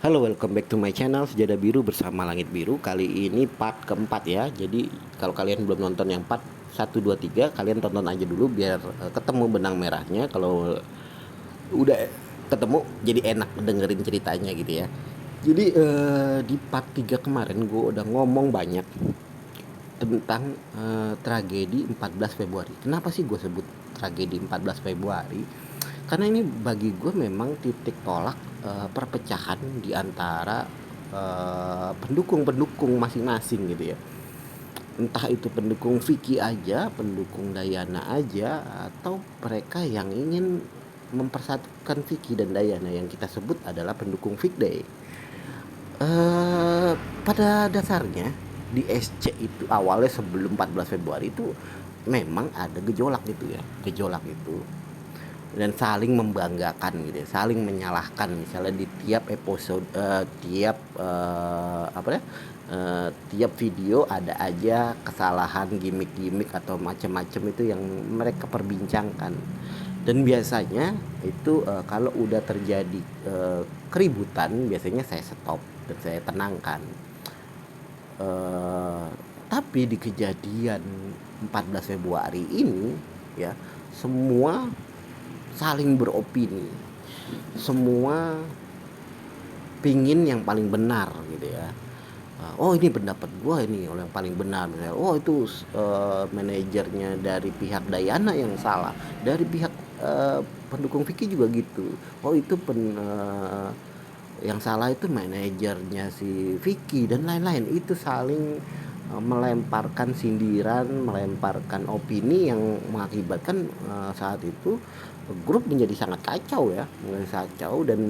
Halo, welcome back to my channel Sejadah Biru bersama Langit Biru. Kali ini part keempat ya. Jadi kalau kalian belum nonton yang part 1, 2, 3, kalian tonton aja dulu biar ketemu benang merahnya. Kalau udah ketemu jadi enak dengerin ceritanya gitu ya. Jadi di part 3 kemarin gue udah ngomong banyak tentang tragedi 14 Februari. Kenapa sih gue sebut tragedi 14 Februari? Karena ini bagi gue memang titik tolak perpecahan di antara pendukung-pendukung masing-masing gitu ya. Entah itu pendukung Vicky aja, pendukung Dayana aja, atau mereka yang ingin mempersatukan Vicky dan Dayana yang kita sebut adalah pendukung Day. Pada dasarnya di SC itu awalnya sebelum 14 Februari itu memang ada gejolak gitu ya, gejolak itu dan saling membanggakan gitu ya, saling menyalahkan misalnya di tiap episode tiap video ada aja kesalahan gimmick-gimmick atau macam-macam itu yang mereka perbincangkan. Dan biasanya itu kalau udah terjadi keributan biasanya saya stop dan saya tenangkan. eh, tapi di kejadian 14 Februari ini ya, semua saling beropini, semua pingin yang paling benar gitu ya. Oh, ini pendapat gue ini yang paling benar misalnya. Oh, itu manajernya dari pihak Dayana yang salah, dari pihak pendukung Vicky juga gitu. Oh, itu yang salah itu manajernya si Vicky dan lain-lain. Itu saling melemparkan sindiran, melemparkan opini yang mengakibatkan saat itu grup menjadi sangat kacau ya, menjadi kacau. Dan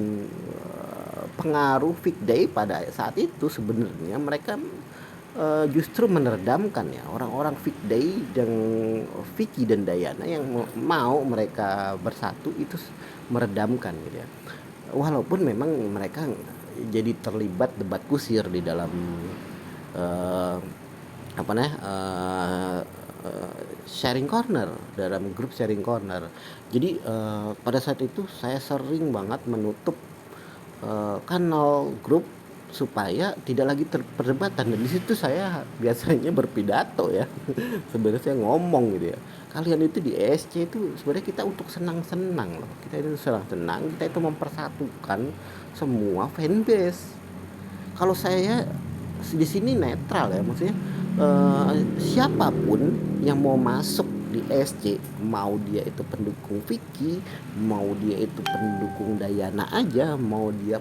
pengaruh Day pada saat itu sebenarnya mereka justru meneredamkan ya orang-orang Day dan Vicky dan Dayana yang mau mereka bersatu itu meredamkan gitu ya. Walaupun memang mereka jadi terlibat debat kusir di dalam eh, apa namanya sharing corner, dalam grup sharing corner. Jadi pada saat itu saya sering banget menutup kanal grup supaya tidak lagi perdebatan, dan di situ saya biasanya berpidato ya. Sebenarnya saya ngomong gitu ya, kalian itu di ESC itu sebenarnya kita untuk senang-senang loh, kita itu senang-senang, kita itu mempersatukan semua fanbase. Kalau saya di sini netral ya, maksudnya siapapun yang mau masuk di SC, mau dia itu pendukung Vicky, mau dia itu pendukung Dayana aja, mau dia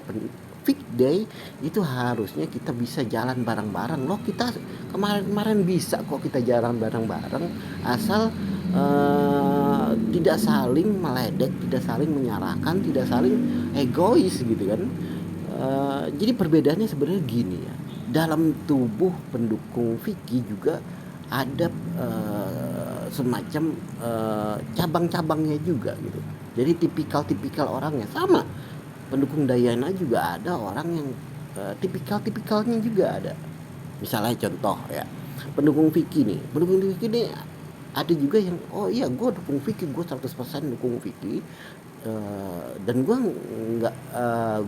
Day, itu harusnya kita bisa jalan bareng-bareng loh. Kita kemarin-kemarin bisa kok kita jalan bareng-bareng, asal tidak saling meledek, tidak saling menyalahkan, tidak saling egois gitu kan. Jadi perbedaannya sebenarnya gini ya, dalam tubuh pendukung Vicky juga ada semacam cabang-cabangnya juga gitu. Jadi tipikal-tipikal orangnya sama. Pendukung Dayana juga ada orang yang tipikal-tipikalnya juga ada. Misalnya contoh ya, pendukung Vicky nih, ada juga yang oh iya gue dukung Vicky, gue 100% dukung Vicky. Dan gue nggak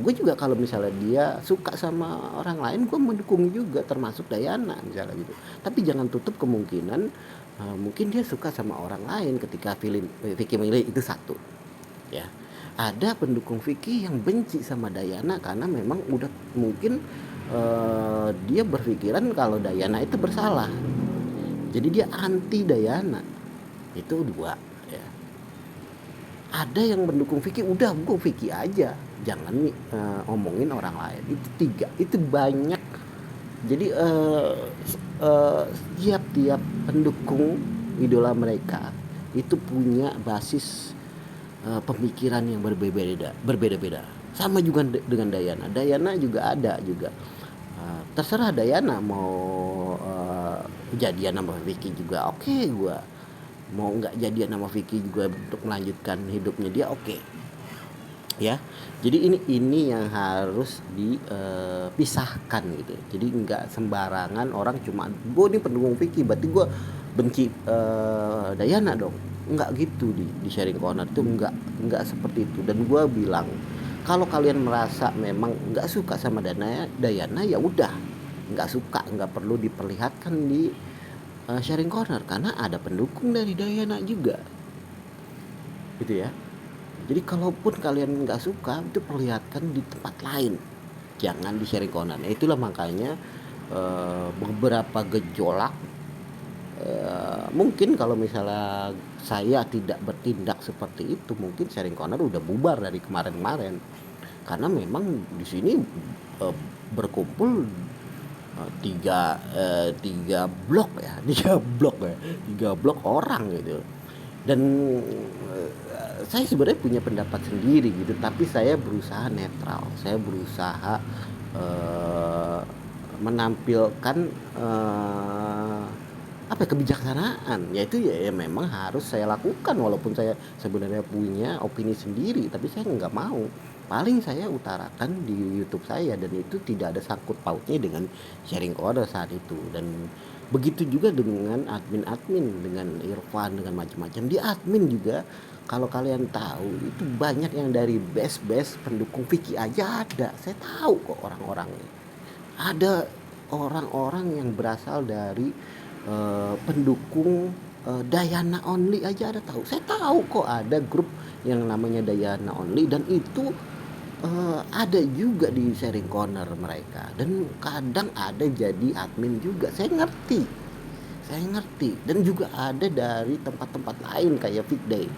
gue juga kalau misalnya dia suka sama orang lain gue mendukung juga, termasuk Dayana misalnya gitu. Tapi jangan tutup kemungkinan mungkin dia suka sama orang lain ketika Vicky milih itu satu ya. Ada pendukung Vicky yang benci sama Dayana karena memang udah mungkin dia berpikiran kalau Dayana itu bersalah, jadi dia anti Dayana. Itu dua ya. Ada yang mendukung Vicky, udah gue Vicky aja, jangan omongin orang lain. Itu tiga, itu banyak. Jadi tiap-tiap pendukung idola mereka itu punya basis pemikiran yang berbeda-beda. Sama juga dengan Dayana. Dayana juga ada juga. Terserah Dayana mau jadian sama Vicky juga oke, gue mau nggak jadian sama Vicky juga untuk melanjutkan hidupnya dia oke. Ya, jadi ini yang harus dipisahkan gitu. Jadi nggak sembarangan orang cuma gue nih pendukung Vicky berarti gue benci Dayana dong. Nggak gitu di sharing corner tuh, nggak seperti itu. Dan gue bilang Kalau kalian merasa memang nggak suka sama Dayana, ya udah, nggak suka, nggak perlu diperlihatkan di sharing corner, karena ada pendukung dari Dayana juga, gitu ya. Jadi kalaupun kalian nggak suka, itu perlihatkan di tempat lain, jangan di sharing corner. Itulah makanya beberapa gejolak, mungkin kalau misalnya saya tidak bertindak seperti itu, mungkin sharing corner udah bubar dari kemarin-kemarin. Karena memang di sini eh, berkumpul tiga blok ya, tiga blok orang gitu. Dan saya sebenarnya punya pendapat sendiri gitu, tapi saya berusaha netral, saya berusaha eh, menampilkan eh, apa ya, kebijaksanaan, yaitu ya memang harus saya lakukan, walaupun saya sebenarnya punya opini sendiri, tapi saya nggak mau. Paling saya utarakan di YouTube saya, dan itu tidak ada sangkut pautnya dengan sharing corner saat itu. Dan begitu juga dengan admin-admin, dengan Irfan, dengan macam-macam di admin juga. Kalau kalian tahu, itu banyak yang dari base pendukung Vicky aja ada. Saya tahu kok orang-orangnya. Ada orang-orang yang berasal dari pendukung Dayana Only aja ada tahu. Saya tahu kok ada grup yang namanya Dayana Only, dan itu ada juga di sharing corner mereka, dan kadang ada jadi admin juga. Saya ngerti, dan juga ada dari tempat-tempat lain kayak Fit Day,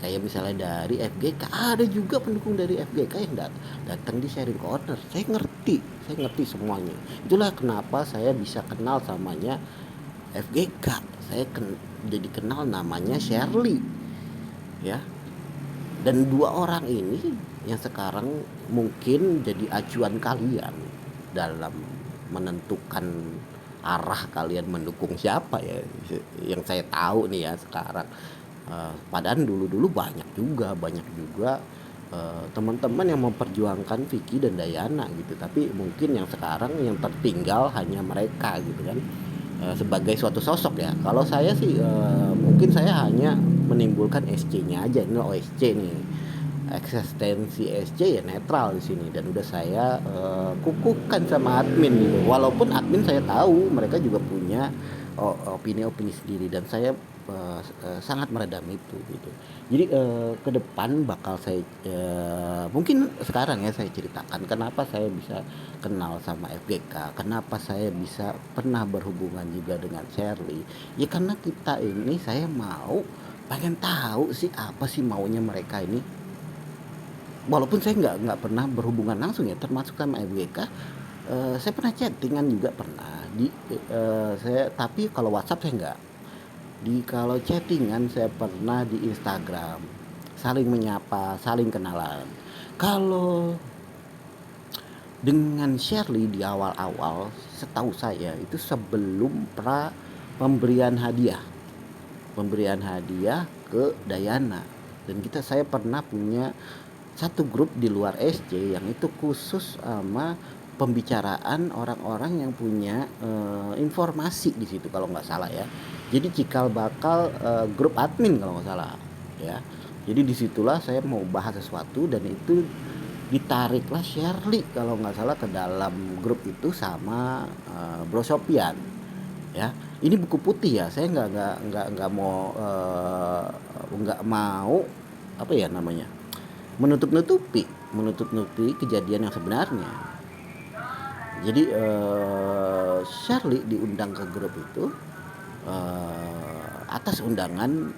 kayak misalnya dari FGK, ada juga pendukung dari FGK yang datang di sharing corner. Saya ngerti semuanya. Itulah kenapa saya bisa kenal samanya FGK. Saya jadi kenal namanya Shirley, ya. Dan dua orang ini yang sekarang mungkin jadi acuan kalian dalam menentukan arah kalian mendukung siapa ya. Yang saya tahu nih ya sekarang, padahal dulu-dulu banyak juga teman-teman yang memperjuangkan Vicky dan Dayana gitu, tapi mungkin yang sekarang yang tertinggal hanya mereka gitu kan, sebagai suatu sosok ya. Kalau saya sih mungkin saya hanya menimbulkan SC-nya aja, ini OSC nih, eksistensi SC ya netral di sini, dan udah saya kukuhkan sama admin gitu. Walaupun admin saya tahu mereka juga punya opini-opini sendiri, dan saya sangat meredam itu gitu. Jadi ke depan bakal saya mungkin sekarang ya saya ceritakan kenapa saya bisa kenal sama FGK, kenapa saya bisa pernah berhubungan juga dengan Shirley. Ya karena kita ini, saya pengen tahu sih apa sih maunya mereka ini. Walaupun saya nggak pernah berhubungan langsung ya, termasuk sama FGK. Saya pernah chattingan juga, pernah saya, tapi kalau WhatsApp saya nggak. Kalau chattingan saya pernah di Instagram, saling menyapa, saling kenalan. Kalau dengan Shirley di awal-awal, setahu saya itu sebelum pemberian hadiah, ke Dayana. Dan saya pernah punya satu grup di luar SC yang itu khusus sama pembicaraan orang-orang yang punya informasi di situ kalau nggak salah ya. Jadi cikal bakal grup admin kalau nggak salah ya. Jadi disitulah saya mau bahas sesuatu, dan itu ditariklah Shirley kalau nggak salah ke dalam grup itu sama Bro Sopian ya. Ini buku putih ya, saya nggak mau apa ya namanya, menutup-nutupi kejadian yang sebenarnya. Jadi Shirley diundang ke grup itu atas undangan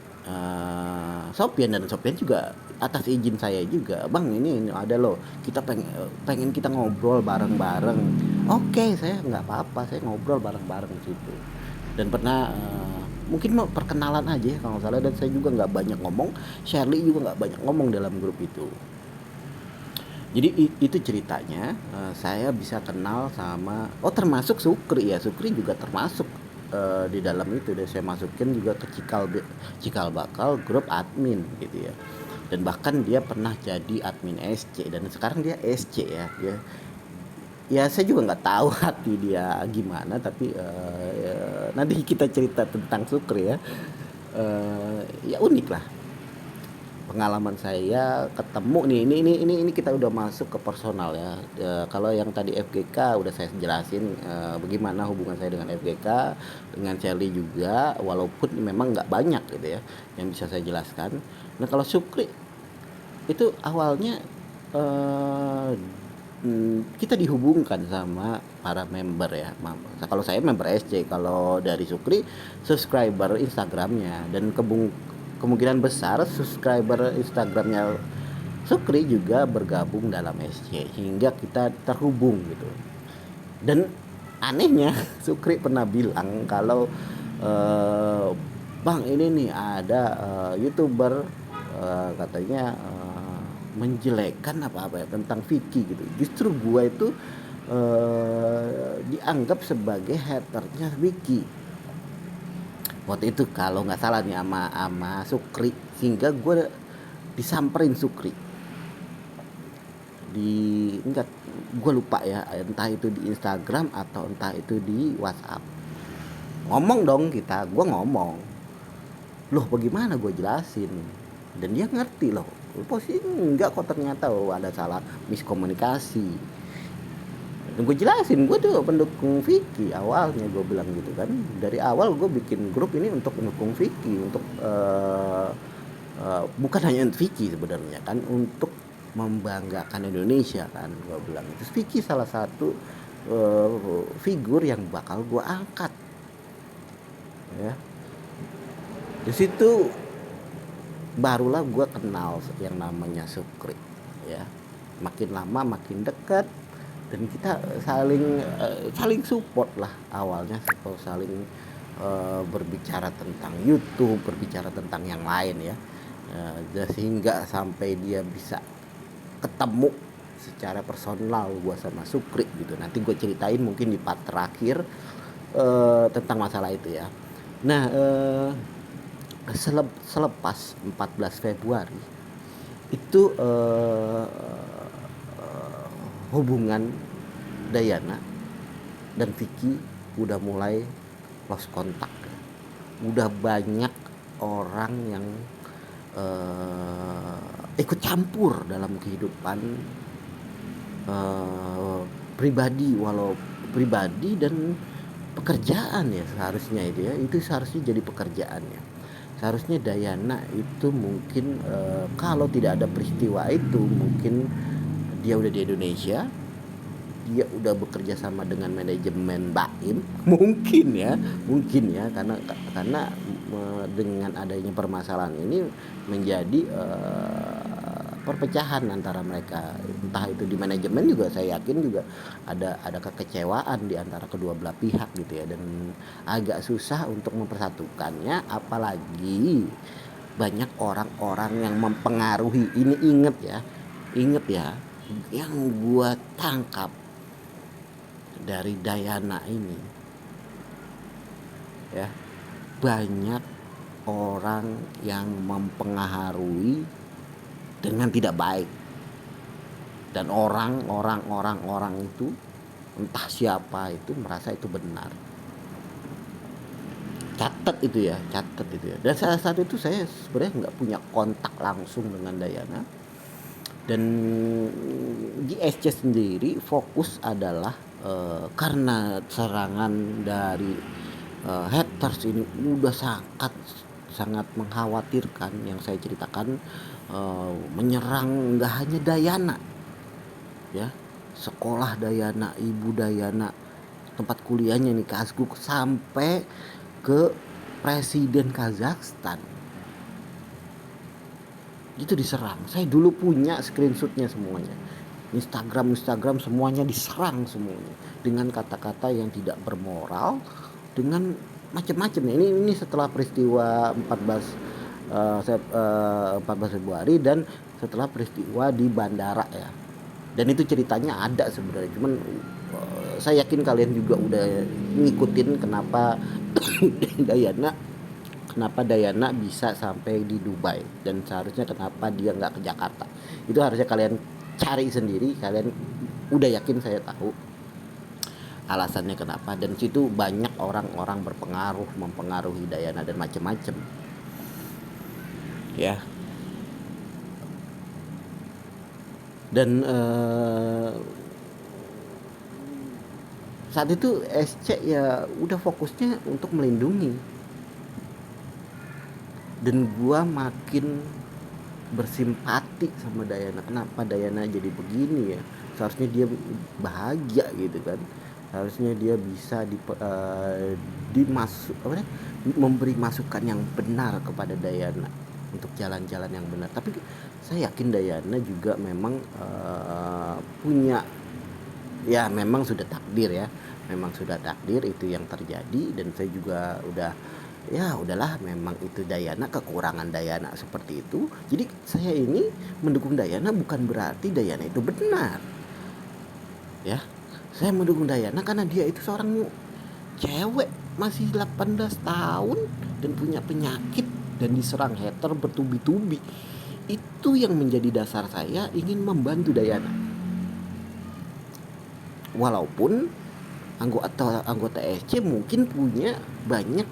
Sopian, dan Sopian juga atas izin saya juga. Bang, ini ada loh, kita pengen kita ngobrol bareng-bareng. Oke, saya nggak apa-apa, saya ngobrol bareng-bareng di situ. Dan pernah mungkin mau perkenalan aja ya kalau nggak salah, dan saya juga nggak banyak ngomong, Shirley juga nggak banyak ngomong dalam grup itu. Jadi itu ceritanya saya bisa kenal sama, termasuk Sukri ya, Sukri juga termasuk di dalam itu, dan saya masukin juga ke cikal bakal grup admin gitu ya. Dan bahkan dia pernah jadi admin SC, dan sekarang dia SC ya. Ya saya juga nggak tahu hati dia gimana, tapi ya, nanti kita cerita tentang Sukri ya. Ya unik lah. pengalaman saya ketemu nih, ini kita udah masuk ke personal ya. Kalau yang tadi FGK udah saya jelasin bagaimana hubungan saya dengan FGK, dengan Shelly juga, walaupun memang nggak banyak gitu ya yang bisa saya jelaskan. Nah kalau Sukri itu awalnya kita dihubungkan sama para member ya. Kalau saya member SC, kalau dari Sukri subscriber Instagramnya, dan kemungkinan besar subscriber Instagramnya Sukri juga bergabung dalam SC hingga kita terhubung gitu. Dan anehnya Sukri pernah bilang kalau Bang ini nih ada YouTuber katanya menjelekkan apa-apa ya tentang Vicky gitu. Justru gua itu dianggap sebagai haternya Vicky waktu itu kalau nggak salah nih sama Sukri, sehingga gue disamperin Sukri di enggak, gue lupa ya, entah itu di Instagram atau entah itu di WhatsApp. Ngomong dong kita, gue ngomong loh bagaimana gue jelasin, dan dia ngerti loh posisi enggak kok, ternyata ada salah miskomunikasi. Dan gue jelasin gue tuh pendukung Vicky awalnya, gue bilang gitu kan, dari awal gue bikin grup ini untuk mendukung Vicky, untuk bukan hanya untuk Vicky sebenarnya kan, untuk membanggakan Indonesia kan, gue bilang. Terus Vicky salah satu figur yang bakal gue angkat ya. Di situ barulah gue kenal yang namanya Sukri ya. Makin lama makin dekat, dan kita saling support lah awalnya, saling berbicara tentang YouTube, berbicara tentang yang lain ya. Sehingga sampai dia bisa ketemu secara personal gue sama Sukri gitu. Nanti gue ceritain mungkin di part terakhir tentang masalah itu ya. Nah selepas 14 Februari itu hubungan Dayana dan Vicky udah mulai lost kontak. Udah banyak orang yang ikut campur dalam kehidupan pribadi, walau pribadi dan pekerjaan ya, seharusnya itu seharusnya jadi pekerjaannya. Seharusnya Dayana itu mungkin kalau tidak ada peristiwa itu, mungkin dia udah di Indonesia, dia udah bekerja sama dengan manajemen Baim mungkin ya, karena dengan adanya permasalahan ini menjadi perpecahan antara mereka, entah itu di manajemen juga saya yakin juga ada kekecewaan di antara kedua belah pihak gitu ya, dan agak susah untuk mempersatukannya, apalagi banyak orang-orang yang mempengaruhi ini. Inget ya yang gua tangkap dari Dayana ini ya, banyak orang yang mempengaruhi dengan tidak baik, dan orang itu entah siapa itu merasa itu benar. Catat itu ya. Dan salah satu itu saya sebenarnya nggak punya kontak langsung dengan Dayana, dan di SC sendiri fokus adalah karena serangan dari haters ini udah sangat mengkhawatirkan. Yang saya ceritakan menyerang nggak hanya Dayana ya, sekolah Dayana, ibu Dayana, tempat kuliahnya nih Kasguk, sampai ke presiden Kazakhstan itu diserang. Saya dulu punya screenshotnya semuanya, Instagram semuanya diserang semuanya dengan kata-kata yang tidak bermoral, dengan macam-macam. Ini setelah peristiwa 14 Februari dan setelah peristiwa di bandara ya. Dan itu ceritanya ada sebenarnya, cuman saya yakin kalian juga udah ngikutin kenapa Dayana bisa sampai di Dubai, dan seharusnya kenapa dia nggak ke Jakarta. Itu harusnya kalian cari sendiri, kalian udah yakin saya tahu alasannya kenapa. Dan situ banyak orang-orang mempengaruhi Dayana dan macam-macam ya. Dan saat itu SC ya udah fokusnya untuk melindungi, dan gua makin bersimpati sama Dayana. Kenapa Dayana jadi begini ya? Seharusnya dia bahagia gitu kan. Seharusnya dia bisa memberi masukan yang benar kepada Dayana untuk jalan-jalan yang benar. Tapi saya yakin Dayana juga memang punya, ya memang sudah takdir ya. Memang sudah takdir itu yang terjadi, dan saya juga udah, ya udahlah, memang itu Dayana, kekurangan Dayana seperti itu. Jadi saya ini mendukung Dayana bukan berarti Dayana itu benar. Ya. Saya mendukung Dayana karena dia itu seorang cewek masih 18 tahun dan punya penyakit dan diserang hater bertubi-tubi. Itu yang menjadi dasar saya ingin membantu Dayana. Walaupun anggota SC mungkin punya banyak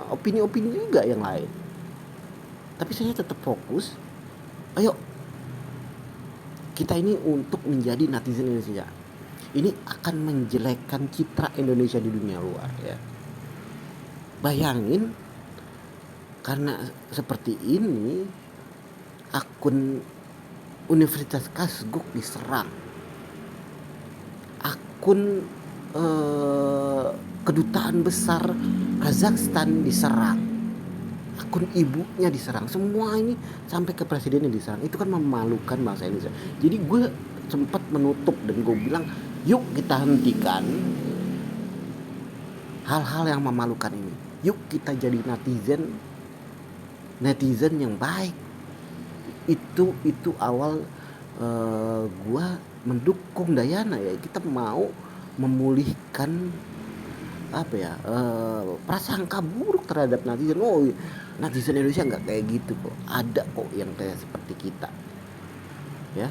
opini-opini juga yang lain, tapi saya tetap fokus. Ayo kita ini untuk menjadi netizen Indonesia. Ini akan menjelekkan citra Indonesia di dunia luar ya. Bayangin, karena seperti ini akun Universitas Kasguk diserang, akun kedutaan besar Kazakhstan diserang, akun ibunya diserang, semua ini sampai ke presidennya diserang. Itu kan memalukan bangsa Indonesia. Jadi gue sempat menutup dan gue bilang, yuk kita hentikan hal-hal yang memalukan ini. Yuk kita jadi netizen yang baik. Itu awal gue mendukung Dayana ya. Kita mau memulihkan prasangka buruk terhadap netizen. Oh, netizen Indonesia nggak kayak gitu kok. Ada kok yang kayak seperti kita, ya.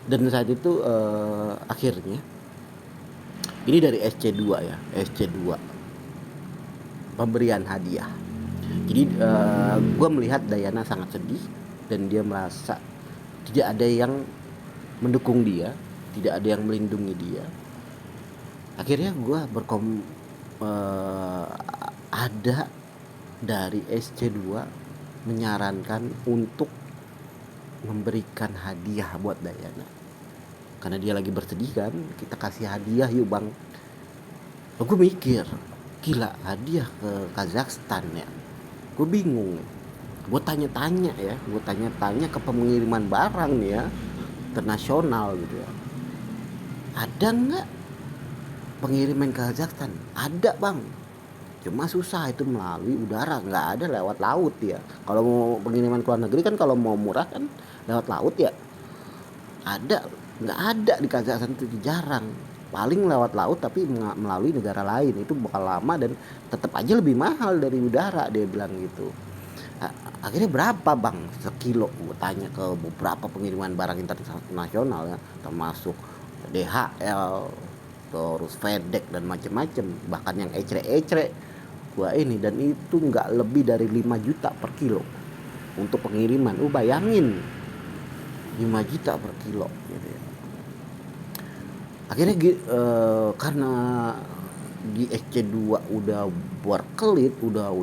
Dan saat itu akhirnya ini dari SC2 ya, SC2 pemberian hadiah. Jadi gue melihat Dayana sangat sedih dan dia merasa tidak ada yang mendukung dia, tidak ada yang melindungi dia. Akhirnya gue ada dari SC2 menyarankan untuk memberikan hadiah buat Dayana. Karena dia lagi bersedih kan, kita kasih hadiah yuk bang. Gue mikir, gila, hadiah ke Kazakhstan ya. Gue bingung. Gue tanya-tanya ke pengiriman barang nih ya, internasional gitu ya. Ada nggak pengiriman ke Kazakhstan? Ada bang, cuma susah, itu melalui udara, nggak ada lewat laut ya. Kalau mau pengiriman ke luar negeri kan kalau mau murah kan lewat laut ya. Nggak ada di Kazakhstan, itu jarang. Paling lewat laut tapi melalui negara lain, itu bakal lama dan tetap aja lebih mahal dari udara, dia bilang gitu. Akhirnya berapa bang sekilo? Gue tanya ke beberapa pengiriman barang internasional ya, termasuk DHL, terus FedEx dan macam-macam, bahkan yang ecre gua ini, dan itu nggak lebih dari 5 juta per kilo untuk pengiriman. Bayangin 5 juta per kilo gitu ya. Akhirnya karena di SC2 udah berkelit, udah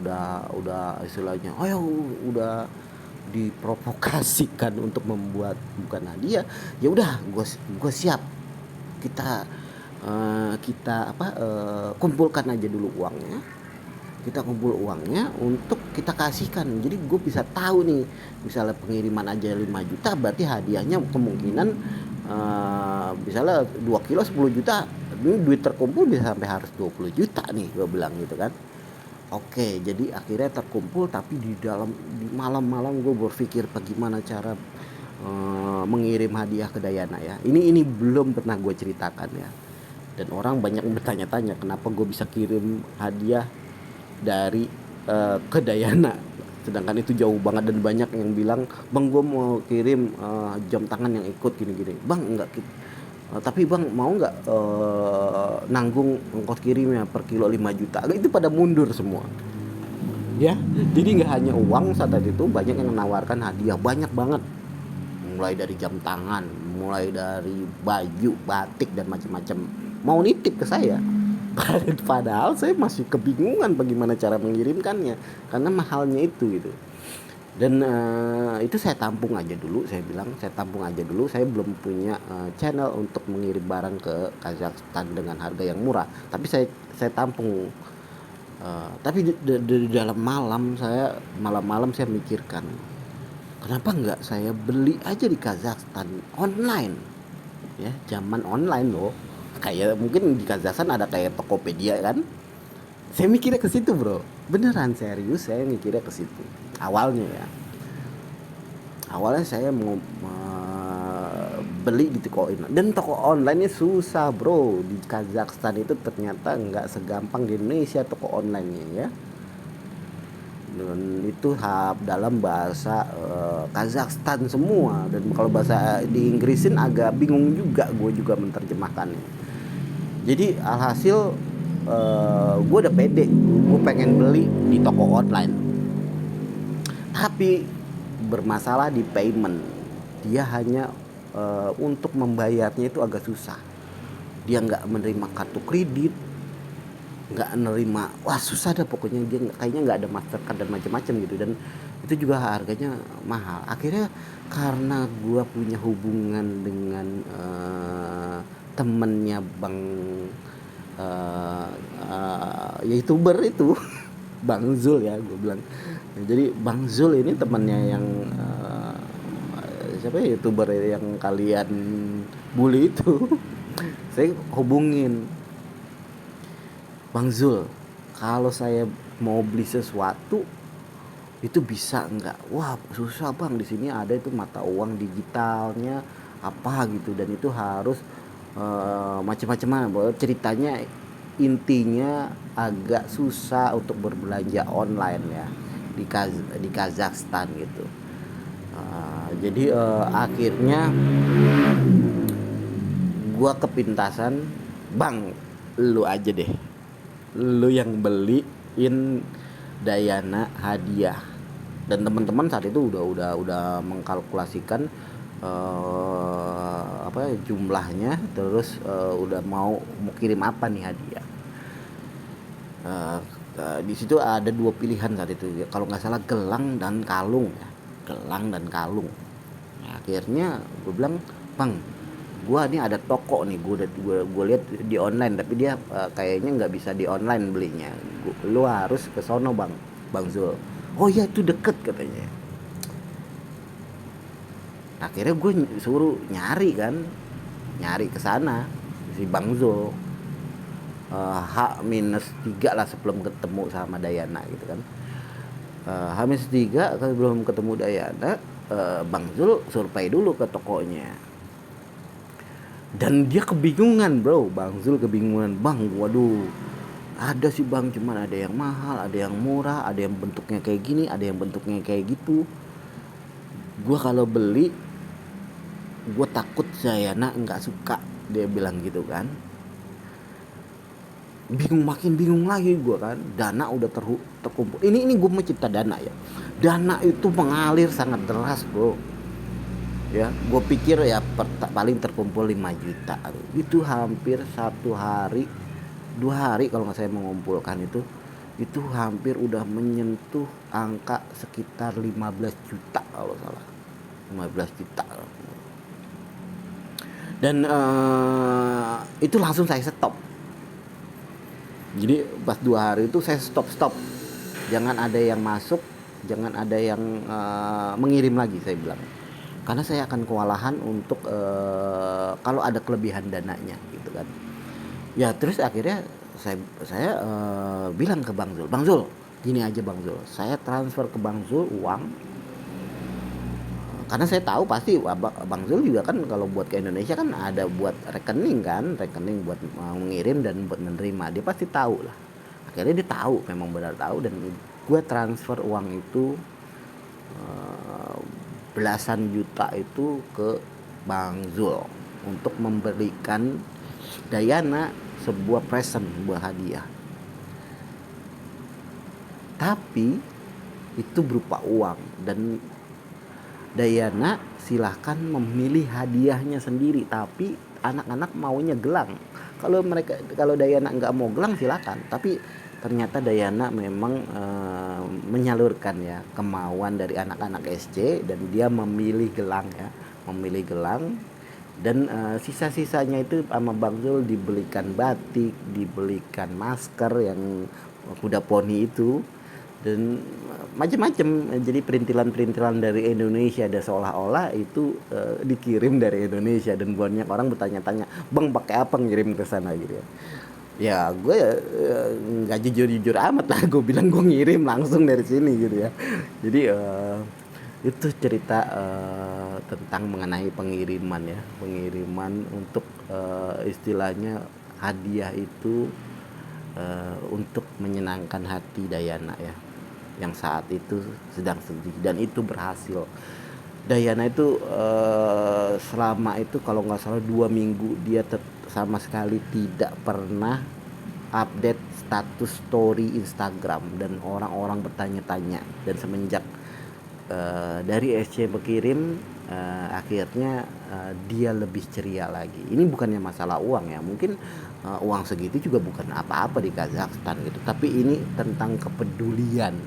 istilahnya, udah diprovokasikan untuk membuat bukan hadiah. Ya udah, gue siap. Kita kumpulkan aja dulu uangnya. Kita kumpul uangnya untuk kita kasihkan. Jadi gue bisa tahu nih, misalnya pengiriman aja 5 juta, berarti hadiahnya kemungkinan misalnya 2 kilo 10 juta. Ini duit terkumpul bisa sampai harus 20 juta nih, gue bilang gitu kan. Oke, jadi akhirnya terkumpul, tapi di malam-malam gue berpikir bagaimana cara mengirim hadiah ke Dayana ya. Ini belum pernah gue ceritakan ya. Dan orang banyak bertanya-tanya kenapa gue bisa kirim hadiah dari ke Dayana, sedangkan itu jauh banget. Dan banyak yang bilang, bang gue mau kirim jam tangan yang ikut gini-gini. Bang enggak, tapi bang mau nggak nanggung ongkos kirimnya per kilo 5 juta. Itu pada mundur semua ya. Jadi nggak hanya uang saat itu, banyak yang menawarkan hadiah banyak banget. mulai dari jam tangan, mulai dari baju, batik dan macam-macam. Mau nitip ke saya. Padahal saya masih kebingungan bagaimana cara mengirimkannya karena mahalnya itu gitu. Dan itu saya tampung aja dulu, saya bilang saya tampung aja dulu, saya belum punya channel untuk mengirim barang ke Kazakhstan dengan harga yang murah, tapi saya tampung. Tapi di dalam malam-malam saya mikirkan, kenapa nggak saya beli aja di Kazakhstan online, ya zaman online loh, kayak mungkin di Kazakhstan ada kayak Tokopedia kan. Saya mikirnya ke situ bro, beneran serius saya mikirnya ke situ awalnya ya. Awalnya saya mau beli di toko online, dan toko online-nya susah bro. Di Kazakhstan itu ternyata nggak segampang di Indonesia toko online-nya ya. Dan itu dalam bahasa Kazakhstan semua, dan kalau bahasa di Inggrisin agak bingung juga gue juga menerjemahkannya. Jadi alhasil gue udah pede, gue pengen beli di toko online, tapi bermasalah di payment. Dia hanya untuk membayarnya itu agak susah. Dia nggak menerima kartu kredit, nggak menerima, wah susah dah pokoknya. Dia kayaknya nggak ada Mastercard dan macam-macam gitu, dan itu juga harganya mahal. Akhirnya karena gue punya hubungan dengan temennya bang youtuber itu Bang Zul ya gue bilang. Jadi Bang Zul ini temannya yang siapa ya, youtuber yang kalian bully itu. Saya hubungin, Bang Zul, kalau saya mau beli sesuatu itu bisa nggak? Wah susah bang, di sini ada itu mata uang digitalnya apa gitu, dan itu harus macam-macam. Ceritanya intinya agak susah untuk berbelanja online ya di Kazakhstan gitu. Jadi akhirnya gua kepintasan, bang lu aja deh, lu yang beliin Dayana hadiah. Dan teman-teman saat itu udah mengkalkulasikan jumlahnya, terus udah mau kirim apa nih hadiah. Di situ ada dua pilihan saat itu ya, kalau nggak salah gelang dan kalung ya, gelang dan kalung. Nah, akhirnya gue bilang, bang, gue nih ada toko nih, gue lihat di online, tapi dia kayaknya nggak bisa di online belinya. Lu harus ke sono bang Zul. Oh iya itu deket katanya. Akhirnya gue suruh nyari ke sana si Bang Zul. H-3 lah sebelum ketemu sama Dayana gitu kan. H-3 kalau belum ketemu Dayana, Bang Zul survei dulu ke tokonya. Dan dia kebingungan bro, Bang Zul kebingungan. Bang, waduh, ada sih bang, cuman ada yang mahal, ada yang murah, ada yang bentuknya kayak gini, ada yang bentuknya kayak gitu. Gue kalau beli, gue takut Dayana nggak suka, dia bilang gitu kan. Makin bingung lagi gue kan. Dana udah terkumpul. Ini gue mencipta dana ya. Dana itu mengalir sangat deras bro. Ya, gue pikir ya paling terkumpul 5 juta. Itu hampir 1 hari, 2 hari kalau nggak saya mengumpulkan itu hampir udah menyentuh angka sekitar 15 juta kalau salah. 15 juta. Dan itu langsung saya stop. Jadi pas 2 hari itu saya stop. Jangan ada yang masuk, jangan ada yang mengirim lagi, saya bilang. Karena saya akan kewalahan untuk kalau ada kelebihan dananya gitu kan. Ya terus akhirnya saya bilang ke Bang Zul, gini aja Bang Zul, saya transfer ke Bang Zul uang. Karena saya tahu pasti Bang Zul juga kan kalau buat ke Indonesia kan ada buat rekening buat mengirim dan buat menerima, dia pasti tahu lah. Akhirnya dia tahu, memang benar tahu, dan gue transfer uang itu belasan juta itu ke Bang Zul untuk memberikan Dayana sebuah present, sebuah hadiah. Tapi itu berupa uang, dan Dayana silahkan memilih hadiahnya sendiri, tapi anak-anak maunya gelang. Kalau Dayana nggak mau gelang silakan, tapi ternyata Dayana memang menyalurkan ya kemauan dari anak-anak SC, dan dia memilih gelang ya, memilih gelang. Dan sisa-sisanya itu sama Bang Zul dibelikan batik, dibelikan masker yang kuda poni itu, dan macam-macam. Jadi perintilan-perintilan dari Indonesia, dan seolah-olah itu dikirim dari Indonesia, dan banyak orang bertanya-tanya, bang pakai apa ngirim ke sana gitu ya. Ya gue nggak jujur-jujur amat lah, gue bilang gue ngirim langsung dari sini gitu ya. Jadi itu cerita tentang mengenai pengiriman ya, pengiriman untuk istilahnya hadiah itu untuk menyenangkan hati Dayana ya, yang saat itu sedang sedih, dan itu berhasil. Dayana itu selama itu kalau nggak salah 2 minggu dia sama sekali tidak pernah update status story Instagram, dan orang-orang bertanya-tanya. Dan semenjak dari SC berkirim, akhirnya dia lebih ceria lagi. Ini bukannya masalah uang ya, mungkin uang segitu juga bukan apa-apa di Kazakhstan gitu, tapi ini tentang kepedulian.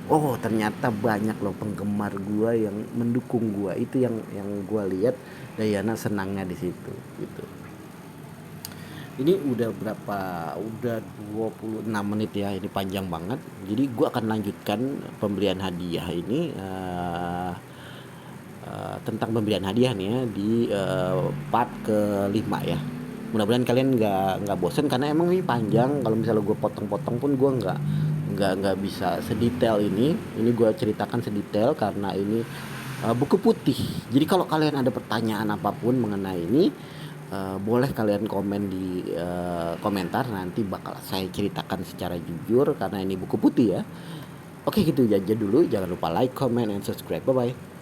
Oh ternyata banyak loh penggemar gua yang mendukung gua, itu yang gua lihat. Dayana senangnya di situ gitu. Ini udah berapa, udah 26 menit ya, ini panjang banget. Jadi gua akan lanjutkan pemberian hadiah ini, tentang pemberian hadiah nih ya, di part ke-5 ya. Mudah-mudahan kalian nggak bosen, karena emang ini panjang. Kalau misalnya gue potong-potong pun gue nggak bisa sedetail ini. Ini gue ceritakan sedetail karena ini buku putih. Jadi kalau kalian ada pertanyaan apapun mengenai ini, boleh kalian komen di komentar. Nanti bakal saya ceritakan secara jujur karena ini buku putih ya. Oke gitu aja dulu. Jangan lupa like, comment, and subscribe. Bye bye.